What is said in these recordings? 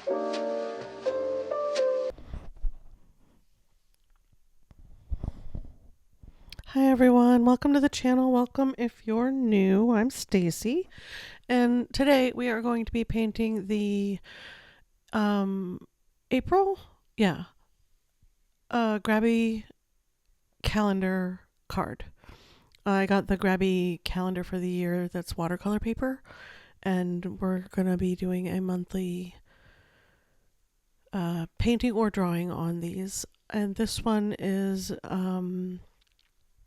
Hi everyone, welcome to the channel. Welcome if you're new. I'm Stacy, and today we are going to be painting the April, Grabie calendar card. I got the Grabie calendar for the year that's watercolor paper, and we're gonna be doing a monthly painting or drawing on these. And this one is a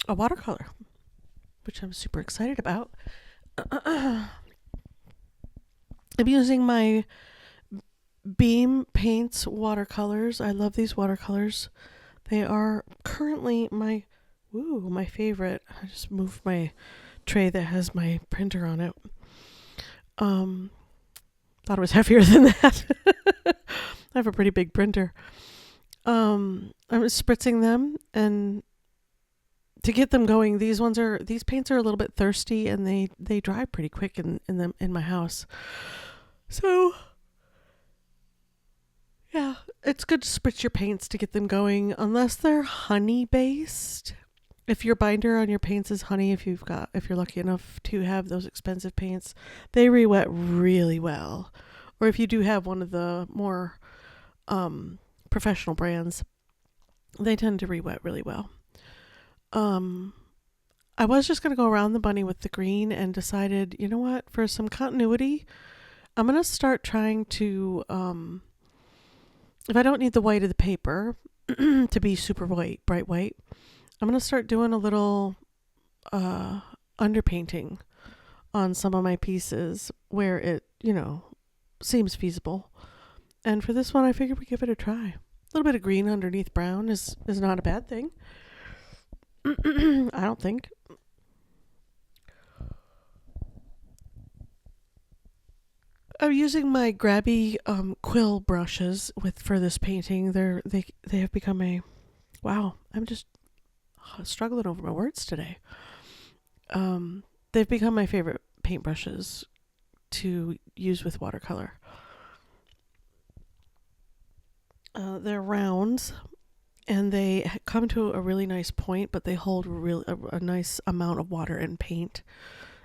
watercolor, which I'm super excited about. I'm using my Beam Paints watercolors. I love these watercolors. They are currently my favorite. I just moved my tray that has my printer on it. Thought it was heavier than that. I have a pretty big printer. I'm spritzing them, and to get them going, these paints are a little bit thirsty, and they dry pretty quick in my house. So yeah, it's good to spritz your paints to get them going, unless they're honey based. If your binder on your paints is honey, if you're lucky enough to have those expensive paints, they re-wet really well. Or if you do have one of the more professional brands, they tend to re-wet really well. I was just going to go around the bunny with the green and decided, you know what, for some continuity, I'm going to start trying to, if I don't need the white of the paper to be super white, bright white, I'm going to start doing a little underpainting on some of my pieces where it, seems feasible. And for this one, I figured we'd give it a try. A little bit of green underneath brown is not a bad thing. I don't think. I'm using my Grabie Quill brushes for this painting. They have become wow. I'm just struggling over my words today. They've become my favorite paintbrushes to use with watercolor. They're rounds, and they come to a really nice point, but they hold a nice amount of water and paint,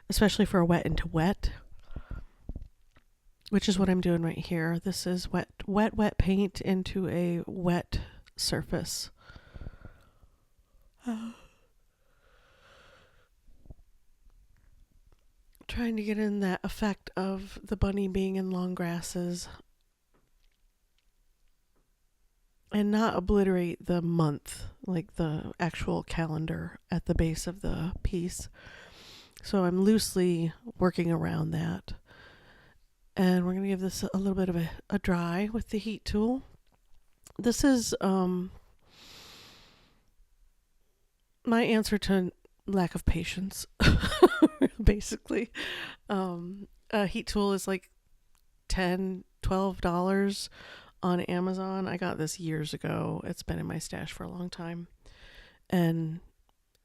especially for a wet into wet, which is what I'm doing right here. This is wet paint into a wet surface. Trying to get in that effect of the bunny being in long grasses and not obliterate the month, like the actual calendar at the base of the piece. So I'm loosely working around that. And we're going to give this a little bit of a dry with the heat tool. This is my answer to lack of patience, basically. A heat tool is like $10, $12 on Amazon. I got this years ago. It's been in my stash for a long time. And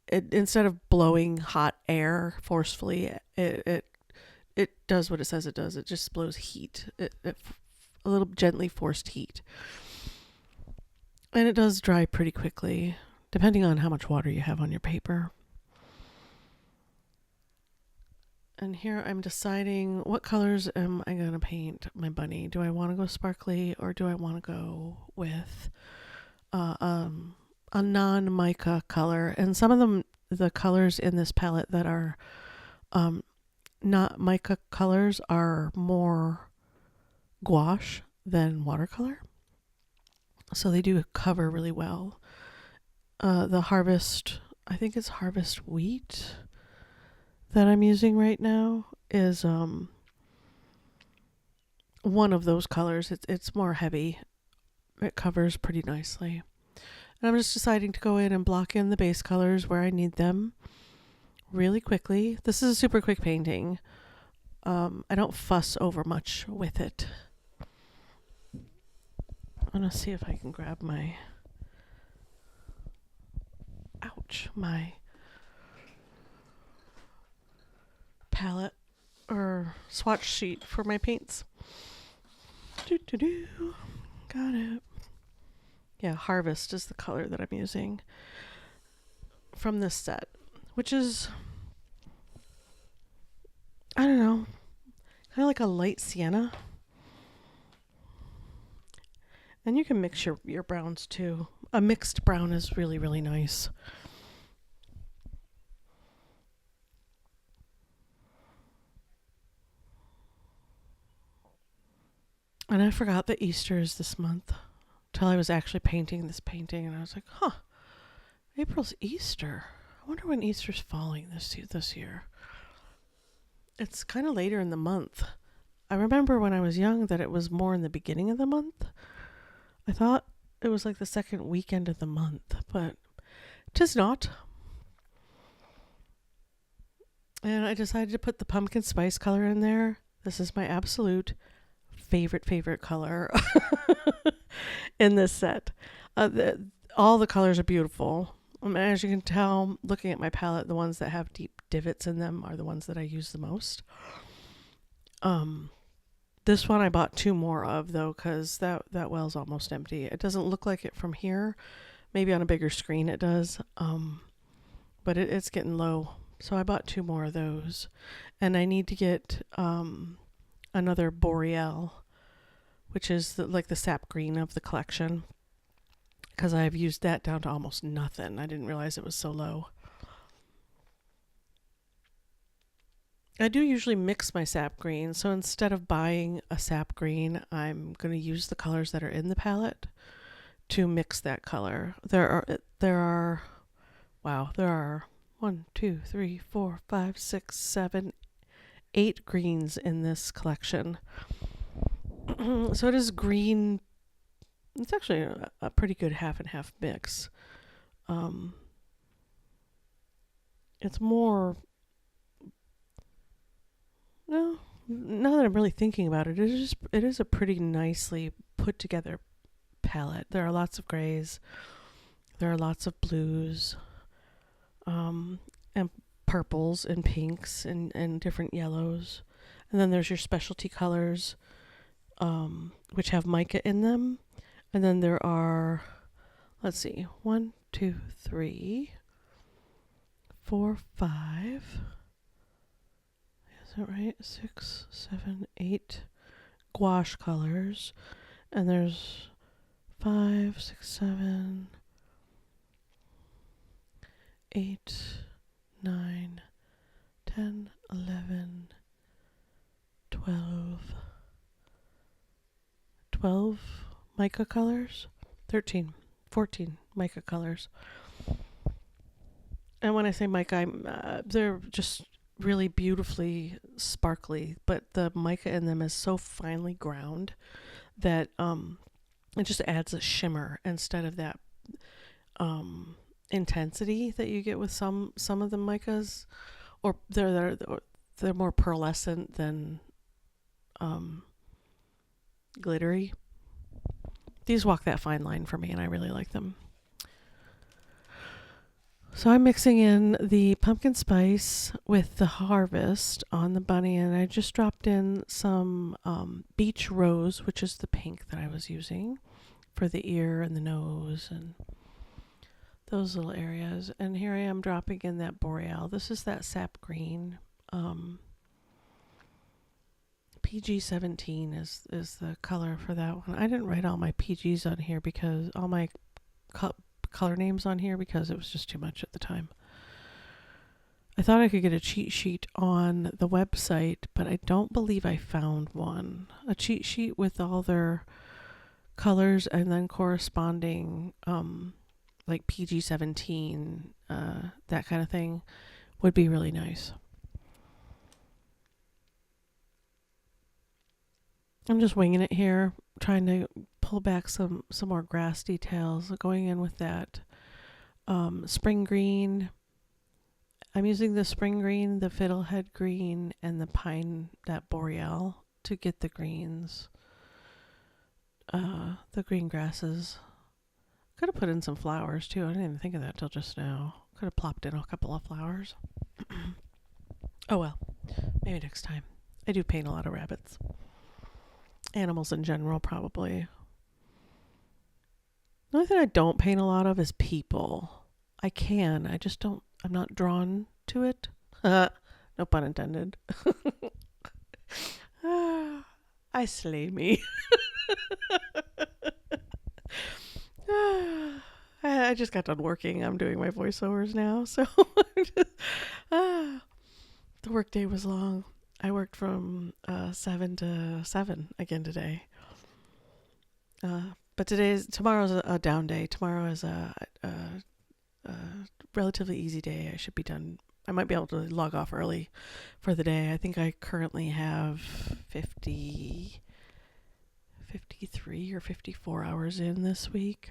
instead of blowing hot air forcefully, it does what it says it does. It just blows heat, a little gently forced heat. And it does dry pretty quickly, depending on how much water you have on your paper. And here I'm deciding what colors am I going to paint my bunny. Do I want to go sparkly, or do I want to go with a non-mica color? And some of the colors in this palette that are not mica colors are more gouache than watercolor. So they do cover really well. The Harvest, I think it's Harvest Wheat that I'm using right now is one of those colors. It's more heavy. It covers pretty nicely. And I'm just deciding to go in and block in the base colors where I need them really quickly. This is a super quick painting. I don't fuss over much with it. I'm going to see if I can grab my palette or swatch sheet for my paints. Got it. Yeah, Harvest is the color that I'm using from this set, which is, I don't know, kind of like a light sienna. And you can mix your browns too. A mixed brown is really, really nice. And I forgot that Easter is this month till I was actually painting this painting, and I was like, huh, April's Easter. I wonder when Easter's falling this year. It's kind of later in the month. I remember when I was young that it was more in the beginning of the month. I thought it was like the second weekend of the month, but 'tis not. And I decided to put the pumpkin spice color in there. This is my absolute favorite color in this set. All the colors are beautiful. As you can tell, looking at my palette, the ones that have deep divots in them are the ones that I use the most. This one I bought 2 more of, though, because that well's almost empty. It doesn't look like it from here. Maybe on a bigger screen it does. But it's getting low. So I bought 2 more of those. And I need to get another Boreal, which is like the sap green of the collection, because I've used that down to almost nothing. I didn't realize it was so low. I do usually mix my sap green, so instead of buying a sap green, I'm going to use the colors that are in the palette to mix that color. There are 1, 2, 3, 4, 5, 6, 7, 8 greens in this collection. So it is green. It's actually a pretty good half and half mix. It's more, no, now that I'm really thinking about it, it is a pretty nicely put together palette. There are lots of grays, there are lots of blues, and purples and pinks and different yellows. And then there's your specialty colors, which have mica in them. And then there are, let's see, 1, 2, 3, 4, 5. Is that right? 6, 7, 8 gouache colors. And there's 5, 6, 7, 8, 9, 10, 11, 12 mica colors, 13, 14 mica colors. And when I say mica, they're just really beautifully sparkly, but the mica in them is so finely ground that it just adds a shimmer instead of that intensity that you get with some of the micas, or they're more pearlescent than glittery. These walk that fine line for me, and I really like them. So I'm mixing in the pumpkin spice with the Harvest on the bunny, and I just dropped in some beach rose, which is the pink that I was using for the ear and the nose and those little areas. And here I am dropping in that Boreal. This is that sap green. PG-17 is the color for that one. I didn't write all my PGs on here because all my color names on here because it was just too much at the time. I thought I could get a cheat sheet on the website, but I don't believe I found one. A cheat sheet with all their colors and then corresponding like PG-17, that kind of thing would be really nice. I'm just winging it here, trying to pull back some more grass details, going in with that spring green. I'm using the spring green, the fiddlehead green, and the pine, that Boreal, to get the greens. The green grasses. Could have put in some flowers too. I didn't even think of that till just now. Could have plopped in a couple of flowers. Oh well, maybe next time. I do paint a lot of rabbits. Animals in general, probably. The only thing I don't paint a lot of is people. I can. I just don't. I'm not drawn to it. No pun intended. I slay me. I just got done working. I'm doing my voiceovers now, so the work day was long. I worked from 7 to 7 again today. But tomorrow's a down day. Tomorrow is a relatively easy day. I should be done. I might be able to log off early for the day. I think I currently have 53 or 54 hours in this week.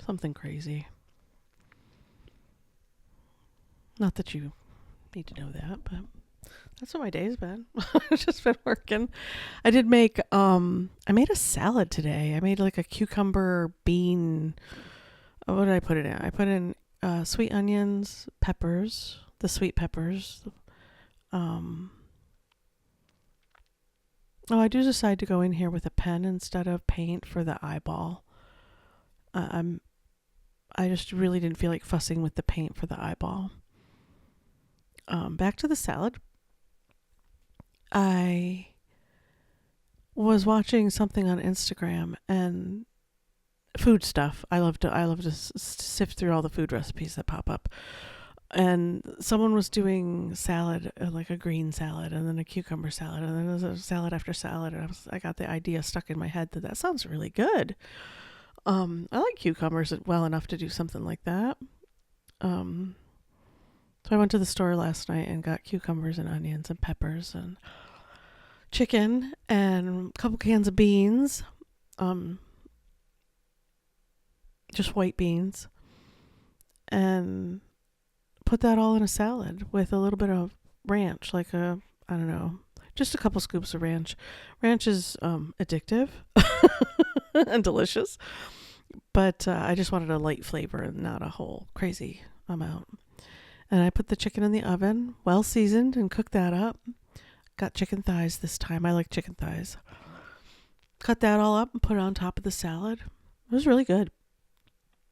Something crazy. Not that you need to know that, but that's what my day's been. I've just been working. I did make I made a salad today. I made like a cucumber bean. What did I put it in? I put in sweet onions, peppers, the sweet peppers. I do decide to go in here with a pen instead of paint for the eyeball. I just really didn't feel like fussing with the paint for the eyeball. Back to the salad. I was watching something on Instagram and food stuff. I love to sift through all the food recipes that pop up. And someone was doing salad, like a green salad, and then a cucumber salad, and then there was a salad after salad. And I got the idea stuck in my head that sounds really good. I like cucumbers well enough to do something like that. So I went to the store last night and got cucumbers and onions and peppers and chicken and a couple cans of beans. Just white beans. And put that all in a salad with a little bit of ranch, I don't know, just a couple scoops of ranch. Ranch is addictive and delicious, but I just wanted a light flavor and not a whole crazy amount. And I put the chicken in the oven, well seasoned, and cooked that up. Got chicken thighs this time. I like chicken thighs. Cut that all up and put it on top of the salad. It was really good.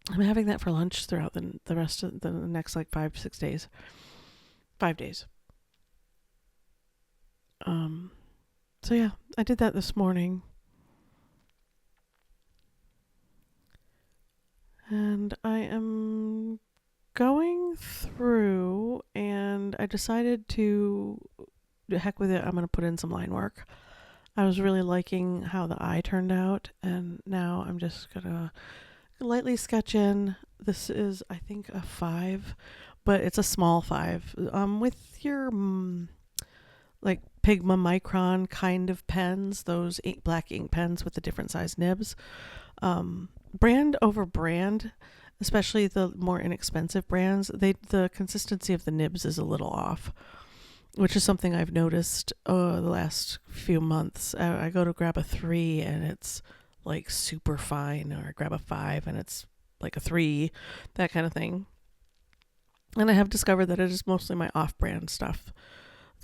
I'm having that for lunch throughout the rest of the next 5-6 days. 5 days. So yeah, I did that this morning. And I am going through and I decided to heck with it. I'm going to put in some line work. I was really liking how the eye turned out, and now I'm just going to lightly sketch in. This is, I think, a 5, but it's a small 5. With your like Pigma Micron kind of pens, those black ink pens with the different size nibs. Brand over brand, especially the more inexpensive brands, the consistency of the nibs is a little off, which is something I've noticed the last few months. I go to grab a 3 and it's like super fine, or grab a 5 and it's like a 3, that kind of thing. And I have discovered that it is mostly my off-brand stuff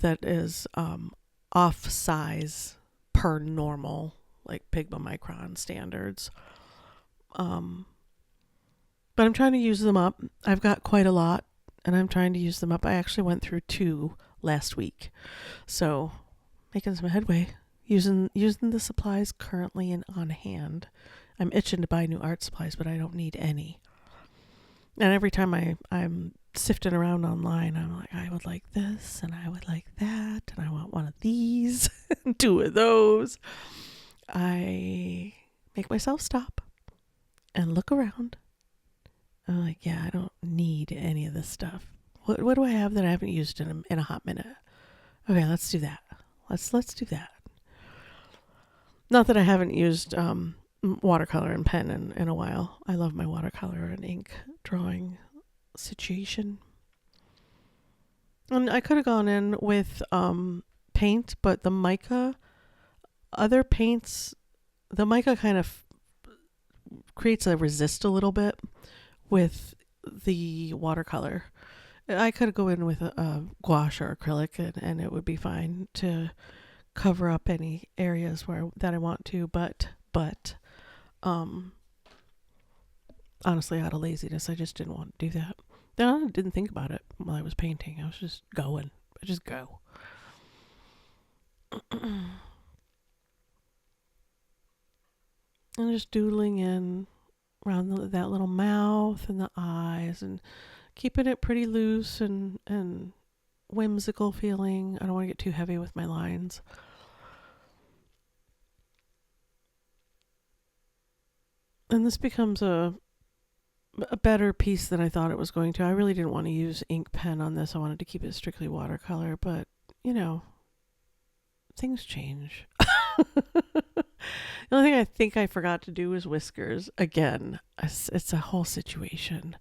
that is off size per normal, like Pigma Micron standards. But I'm trying to use them up. I've got quite a lot and I'm trying to use them up. I actually went through 2 last week, so making some headway. Using the supplies currently on hand. I'm itching to buy new art supplies, but I don't need any. And every time I'm sifting around online, I'm like, I would like this, and I would like that, and I want one of these, and 2 of those. I make myself stop and look around. I'm like, yeah, I don't need any of this stuff. What do I have that I haven't used in a hot minute? Okay, let's do that. Let's do that. Not that I haven't used watercolor and pen in a while. I love my watercolor and ink drawing situation. And I could have gone in with paint, but the mica kind of creates a resist a little bit with the watercolor. I could go in with a gouache or acrylic and it would be fine to cover up any areas that I want to, but honestly, out of laziness, I just didn't want to do that. Then I didn't think about it while I was painting. I was just going. I just go. And just doodling in around that little mouth and the eyes, and keeping it pretty loose and whimsical feeling. I don't want to get too heavy with my lines. And this becomes a better piece than I thought it was going to. I really didn't want to use ink pen on this. I wanted to keep it strictly watercolor, but things change. The only thing I think I forgot to do is whiskers. Again, it's a whole situation.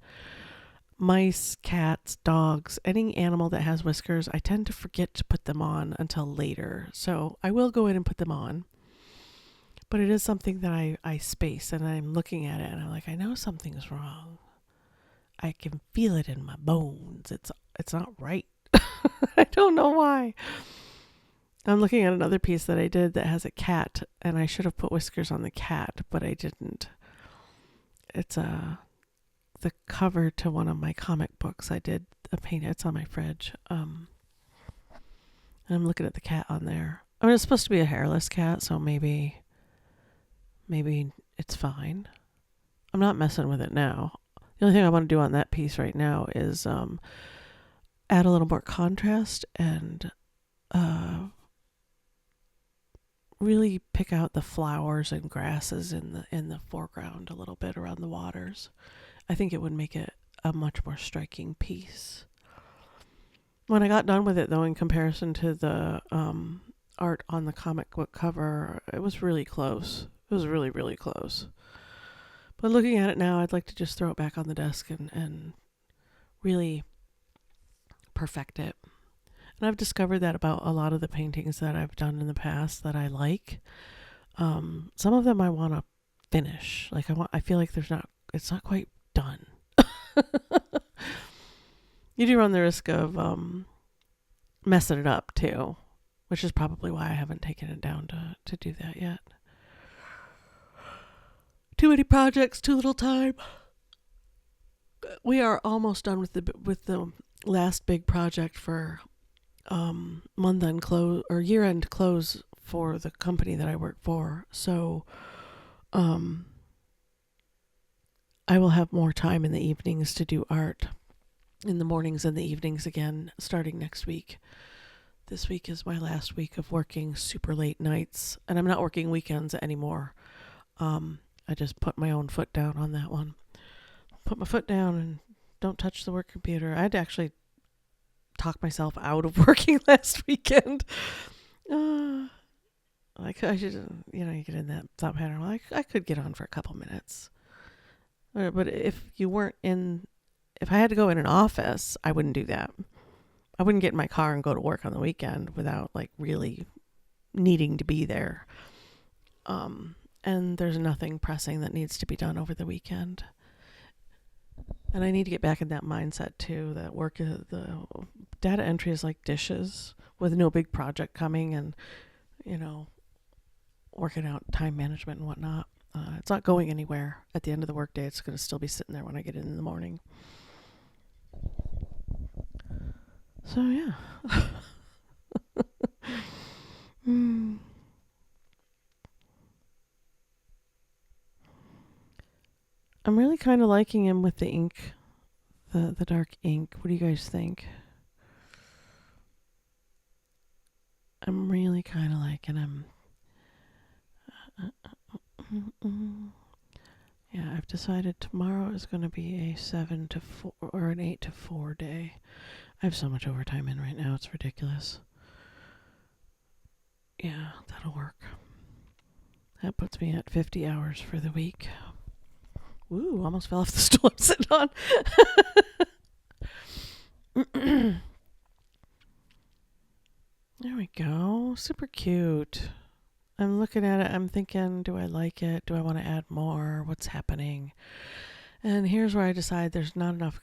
Mice, cats, dogs, any animal that has whiskers, I tend to forget to put them on until later. So I will go in and put them on. But it is something that I space, and I'm looking at it and I'm like, I know something's wrong. I can feel it in my bones. It's not right. I don't know why. I'm looking at another piece that I did that has a cat, and I should have put whiskers on the cat, but I didn't. It's the cover to one of my comic books. I did a paint. It's on my fridge. And I'm looking at the cat on there. I mean, it's supposed to be a hairless cat, so maybe it's fine. I'm not messing with it now. The only thing I want to do on that piece right now is add a little more contrast and really pick out the flowers and grasses in the foreground a little bit around the waters. I think it would make it a much more striking piece. When I got done with it, though, in comparison to the art on the comic book cover, it was really close. It was really, really close. But looking at it now, I'd like to just throw it back on the desk and really perfect it. And I've discovered that about a lot of the paintings that I've done in the past that I like. Some of them I want to finish. Like I feel like it's not quite done. You do run the risk of messing it up too, which is probably why I haven't taken it down to do that yet. Too many projects, too little time. We are almost done with the last big project for month end close or year end close for the company that I work for. So I will have more time in the evenings to do art, in the mornings and the evenings again, starting next week. This week is my last week of working super late nights, and I'm not working weekends anymore. I just put my own foot down on that one. Put my foot down and don't touch the work computer. I had to actually talk myself out of working last weekend. I should, you get in that thought pattern. Like I could get on for a couple minutes. But if I had to go in an office, I wouldn't do that. I wouldn't get in my car and go to work on the weekend without like really needing to be there. And there's nothing pressing that needs to be done over the weekend. And I need to get back in that mindset too, that the data entry is like dishes with no big project coming and, working out time management and whatnot. It's not going anywhere at the end of the workday. It's going to still be sitting there when I get in the morning. So, yeah. I'm really kind of liking him with the ink, the dark ink. What do you guys think? I'm really kind of liking him. Yeah, I've decided tomorrow is going to be a 7 to 4 or an 8 to 4 day. I have so much overtime in right now. It's ridiculous. Yeah, that'll work. That puts me at 50 hours for the week. Ooh, almost fell off the stool I'm sitting on. There we go. Super cute. I'm looking at it. I'm thinking, do I like it? Do I want to add more? What's happening? And here's where I decide there's not enough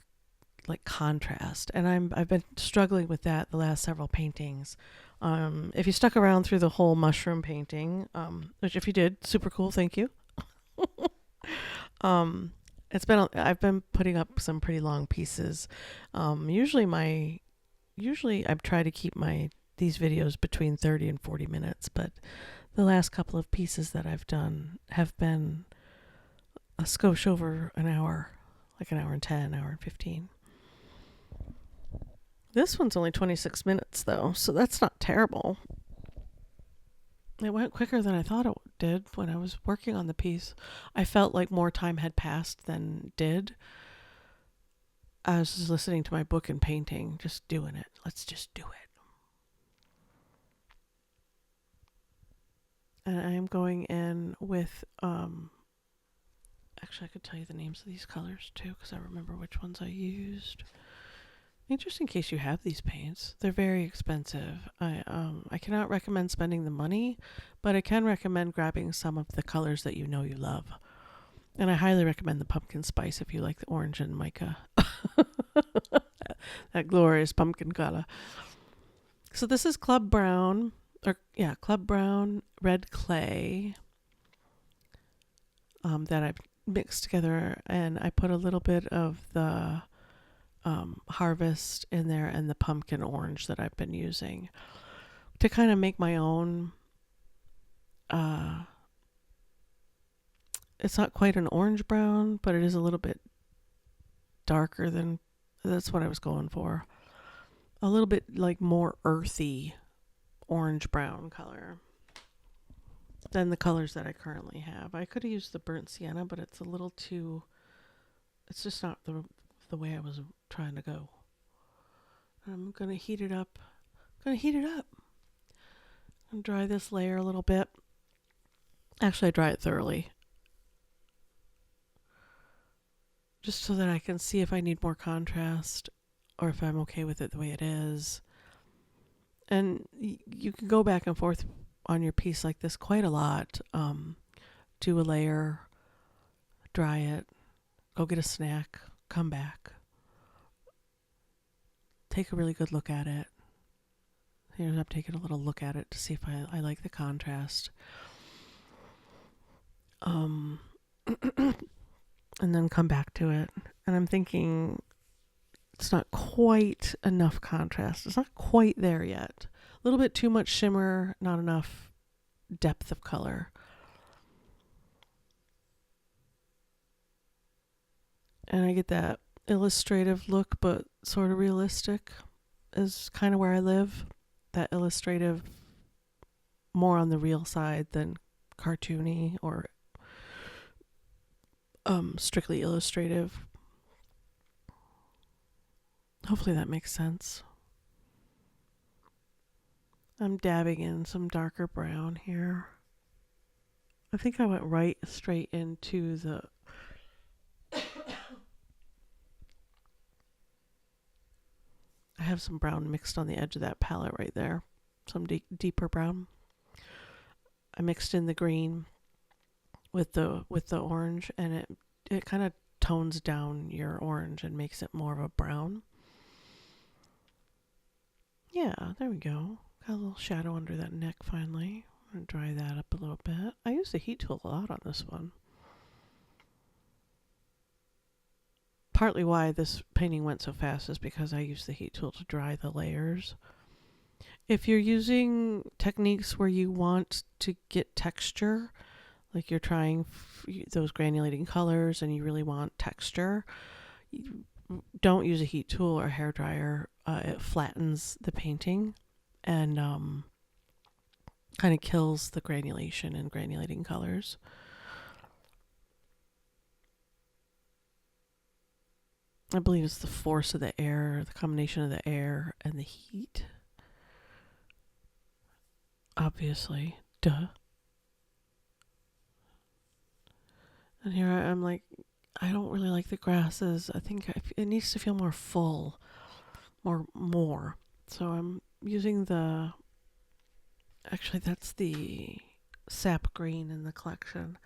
like contrast. And I've been struggling with that the last several paintings. If you stuck around through the whole mushroom painting, which if you did, super cool, thank you. um, I've been putting up some pretty long pieces. Usually I've tried to keep these videos between 30 and 40 minutes, but the last couple of pieces that I've done have been a skosh over an hour, like an hour and 10, hour and 15. This one's only 26 minutes though, so that's not terrible. It went quicker than I thought it did when I was working on the piece. I felt like more time had passed than did. I was just listening to my book and painting, just doing it. Let's just do it. And I am going in with, actually I could tell you the names of these colors too, because I remember which ones I used. Just in case you have these paints, they're very expensive. I cannot recommend spending the money, but I can recommend grabbing some of the colors that you know you love. And I highly recommend the pumpkin spice if you like the orange and mica. That glorious pumpkin color. So this is Club Brown, Club Brown red clay that I've mixed together, and I put a little bit of the Harvest in there and the pumpkin orange that I've been using to kind of make my own. It's not quite an orange brown, but it is a little bit darker than, that's what I was going for. A little bit like more earthy orange brown color than the colors that I currently have. I could have used the burnt sienna, but it's a little too, it's just not the way I was trying to go. I'm going to heat it up. And dry this layer a little bit. Actually, I dry it thoroughly. Just so that I can see if I need more contrast or if I'm okay with it the way it is. And you can go back and forth on your piece like this quite a lot. Do a layer, dry it, go get a snack, come back. Take a really good look at it. Here's I'm taking a little look at it to see if I like the contrast. And then come back to it. And I'm thinking it's not quite enough contrast. It's not quite there yet. A little bit too much shimmer, not enough depth of color. And I get that illustrative look, but sort of realistic is kind of where I live. That illustrative, more on the real side than cartoony or strictly illustrative. Hopefully that makes sense. I'm dabbing in some darker brown here. I think I went right straight into the I have some brown mixed on the edge of that palette right there. Some deeper brown. I mixed in the green with the orange, and it kind of tones down your orange and makes it more of a brown. Yeah, there we go. Got a little shadow under that neck finally. I'm going to dry that up a little bit. I use the heat tool a lot on this one. Partly why this painting went so fast is because I used the heat tool to dry the layers. If you're using techniques where you want to get texture, like you're trying those granulating colors and you really want texture, don't use a heat tool or a hair dryer. It flattens the painting and kind of kills the granulation and granulating colors. I believe it's the force of the air, the combination of the air and the heat. Obviously, duh. And here I'm like, I don't really like the grasses. I think it needs to feel more full, more. So I'm using actually that's the sap green in the collection.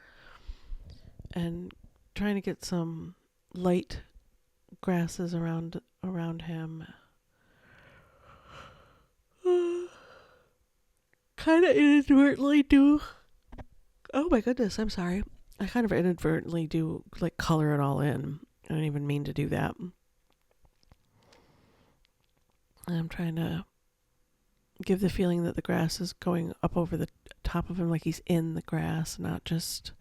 And trying to get some light grasses around him. kind of inadvertently do. Oh my goodness, I'm sorry. I kind of inadvertently do like color it all in. I don't even mean to do that. I'm trying to give the feeling that the grass is going up over the top of him, like he's in the grass, not just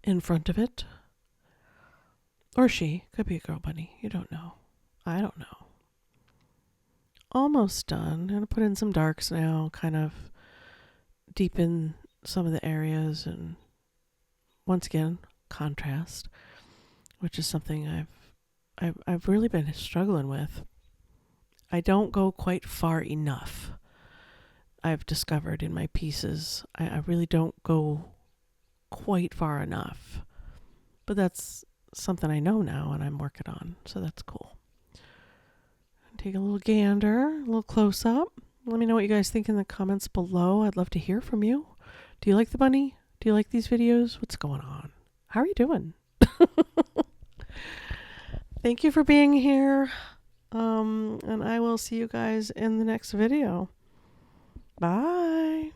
in front of it. Or she. Could be a girl bunny. You don't know. I don't know. Almost done. I'm going to put in some darks now, kind of deepen some of the areas, and once again, contrast, which is something I've really been struggling with. I don't go quite far enough. I've discovered in my pieces, I really don't go quite far enough. But that's something I know now and I'm working on, so that's cool. Take a little gander, a little close up. Let me know what you guys think in the comments below. I'd love to hear from you. Do you like the bunny? Do you like these videos? What's going on? How are you doing? Thank you for being here. And I will see you guys in the next video. Bye.